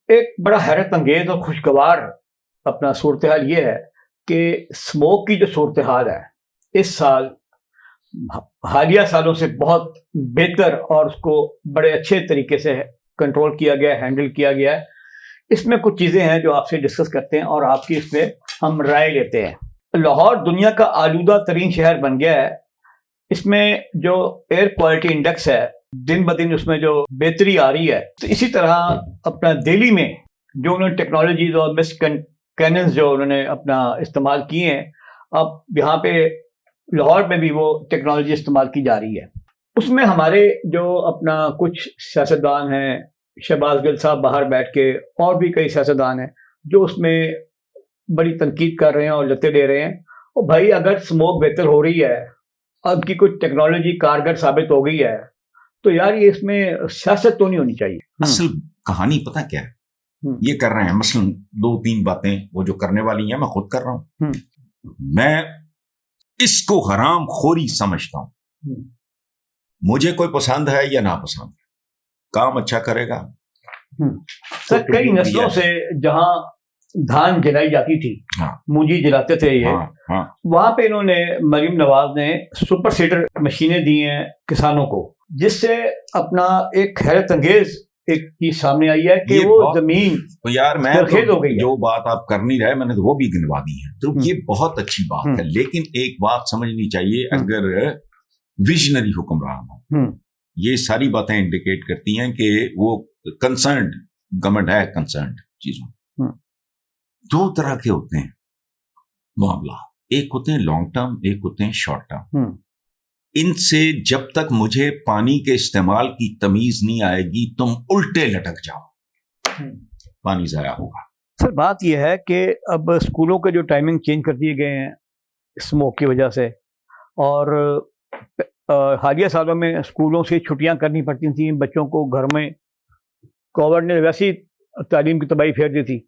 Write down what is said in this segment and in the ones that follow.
ایک بڑا حیرت انگیز اور خوشگوار اپنا صورتحال یہ ہے کہ اسموک کی جو صورتحال ہے اس سال حالیہ سالوں سے بہت بہتر اور اس کو بڑے اچھے طریقے سے کنٹرول کیا گیا ہے، ہینڈل کیا گیا ہے۔ اس میں کچھ چیزیں ہیں جو آپ سے ڈسکس کرتے ہیں اور آپ کی اس میں ہم رائے لیتے ہیں۔ لاہور دنیا کا آلودہ ترین شہر بن گیا ہے۔ اس میں جو ایئر کوالٹی انڈیکس ہے دن بدن اس میں جو بہتری آ رہی ہے، تو اسی طرح اپنا دہلی میں جو انہوں نے ٹیکنالوجیز اور مسکننز جو انہوں نے اپنا استعمال کیے ہیں، اب یہاں پہ لاہور میں بھی وہ ٹیکنالوجی استعمال کی جا رہی ہے۔ اس میں ہمارے جو اپنا کچھ سیاستدان ہیں، شہباز گل صاحب باہر بیٹھ کے، اور بھی کئی سیاستدان ہیں جو اس میں بڑی تنقید کر رہے ہیں اور لتے دے رہے ہیں۔ اور بھائی اگر اسموک بہتر ہو رہی ہے، اب کی کچھ ٹیکنالوجی کارگر ثابت ہو گئی ہے، تو یار یہ اس میں سیاست تو نہیں ہونی چاہیے۔ اصل کہانی پتہ کیا ہے؟ یہ کر رہے ہیں مثلا 2-3 باتیں وہ جو کرنے والی ہیں میں خود کر رہا ہوں۔ میں اس کو حرام خوری سمجھتا ہوں۔ مجھے کوئی پسند ہے یا ناپسند ہے، کام اچھا کرے گا۔ سر کئی نسلوں سے جہاں دھان جلائی جاتی تھی، مونجی جلاتے تھے یہ، وہاں پہ انہوں نے مریم نواز نے سپر سیڈر مشینیں دی ہیں کسانوں کو، جس سے اپنا ایک حیرت انگیز ایک چیز سامنے آئی ہے کہ وہ زمین یار میں زرخیز ہو گئی ہے۔ جو بات آپ کر نہیں رہے میں نے وہ بھی گنوا دی ہے، تو یہ بہت اچھی بات ہے، لیکن ایک بات سمجھنی چاہیے، اگر ویژنری حکمران ہو، یہ ساری باتیں انڈیکیٹ کرتی ہیں کہ وہ کنسرنڈ گورنمنٹ ہے، کنسرنڈ چیزوں۔ 2 طرح کے ہوتے ہیں معاملہ، ایک ہوتے ہیں لانگ ٹرم، ایک ہوتے ہیں شارٹ ٹرم۔ ان سے جب تک مجھے پانی کے استعمال کی تمیز نہیں آئے گی تم الٹے لٹک جاؤ، پانی ضائع ہوگا۔ سر بات یہ ہے کہ اب اسکولوں کے جو ٹائمنگ چینج کر دیے گئے ہیں اسموک کی وجہ سے، اور حالیہ سالوں میں اسکولوں سے چھٹیاں کرنی پڑتی تھیں بچوں کو گھر میں، کووڈ نے ویسی تعلیم کی تباہی پھیر دی تھی۔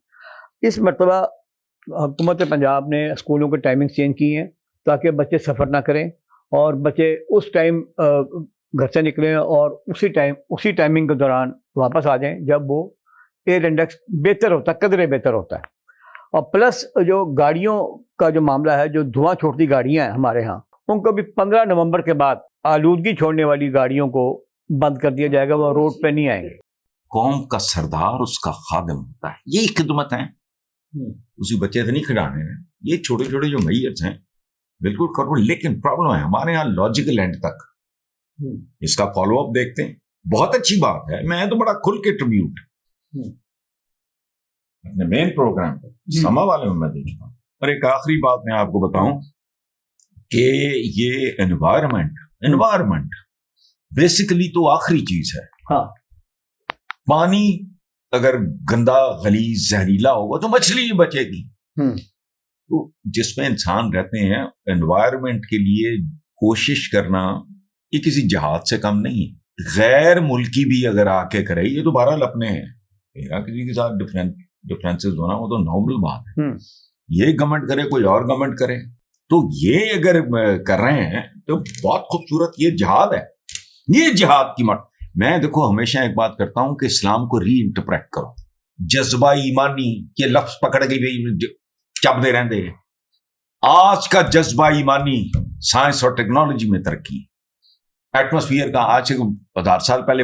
اس مرتبہ حکومت پنجاب نے اسکولوں کے ٹائمنگ چینج کی ہیں تاکہ بچے سفر نہ کریں اور بچے اس ٹائم گھر سے نکلیں اور اسی ٹائمنگ کے دوران واپس آ جائیں جب وہ ایئر انڈیکس بہتر ہوتا ہے، قدرے بہتر ہوتا ہے۔ اور پلس جو گاڑیوں کا جو معاملہ ہے، جو دھواں چھوڑتی گاڑیاں ہیں ہمارے ہاں، ان کو بھی 15 نومبر کے بعد آلودگی چھوڑنے والی گاڑیوں کو بند کر دیا جائے گا، وہ روڈ پہ نہیں آئیں گے۔ قوم کا سردار اس کا خادم ہوتا ہے، یہی خدمت ہے۔ اسی بچے سے نہیں کھڑانے ہیں، یہ چھوٹے چھوٹے جو میئرز ہیں بالکل کرو، لیکن پرابلم ہے ہمارے ہاں لاجیکل اینڈ تک اس کا فالو اپ دیکھتے ہیں۔ بہت اچھی بات ہے، میں تو بڑا کھل کے ٹریبیوٹ اپنے مین پروگرام پہ سما والے میں دیکھتا ہوں۔ اور ایک آخری بات میں آپ کو بتاؤں کہ یہ انوائرمنٹ بیسیکلی تو آخری چیز ہے۔ پانی اگر گندا، غلیظ، زہریلا ہوگا تو مچھلی ہی بچے گی۔ تو جس میں انسان رہتے ہیں، انوائرمنٹ کے لیے کوشش کرنا یہ کسی جہاد سے کم نہیں ہے۔ غیر ملکی بھی اگر آ کے کرے، یہ تو بہرحال اپنے ہیں، میرا کسی کے ساتھ ڈفرینسز ہونا وہ تو نارمل بات ہے۔ یہ گورنمنٹ کرے، کوئی اور گورنمنٹ کرے، تو یہ اگر کر رہے ہیں تو بہت خوبصورت، یہ جہاد ہے، یہ جہاد کی مت۔ میں دیکھو ہمیشہ ایک بات کرتا ہوں کہ اسلام کو ری انٹرپریٹ کرو۔ جذبہ ایمانی یہ لفظ پکڑ گئی چپ دے رہتے ہیں۔ آج کا جذبہ ایمانی سائنس اور ٹیکنالوجی میں ترقی، ایٹماسفیئر کا آج سے 1000 سال پہلے،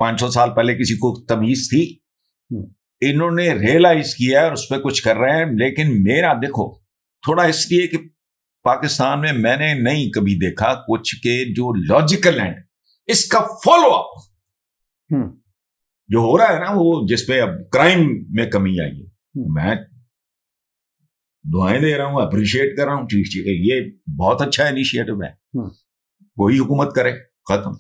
500 سال پہلے کسی کو تمیز تھی؟ انہوں نے ریئلائز کیا اور اس پہ کچھ کر رہے ہیں۔ لیکن میرا دیکھو تھوڑا اس لیے کہ پاکستان میں نے نہیں کبھی دیکھا کچھ کہ جو لاجیکل اینڈ اس کا فالو اپ جو ہو رہا ہے نا، وہ جس پہ اب کرائم میں کمی آئی ہے، میں دعائیں دے رہا ہوں، اپریشیٹ کر رہا ہوں چیز، یہ بہت اچھا انیشیٹو ہے، کوئی حکومت کرے، ختم۔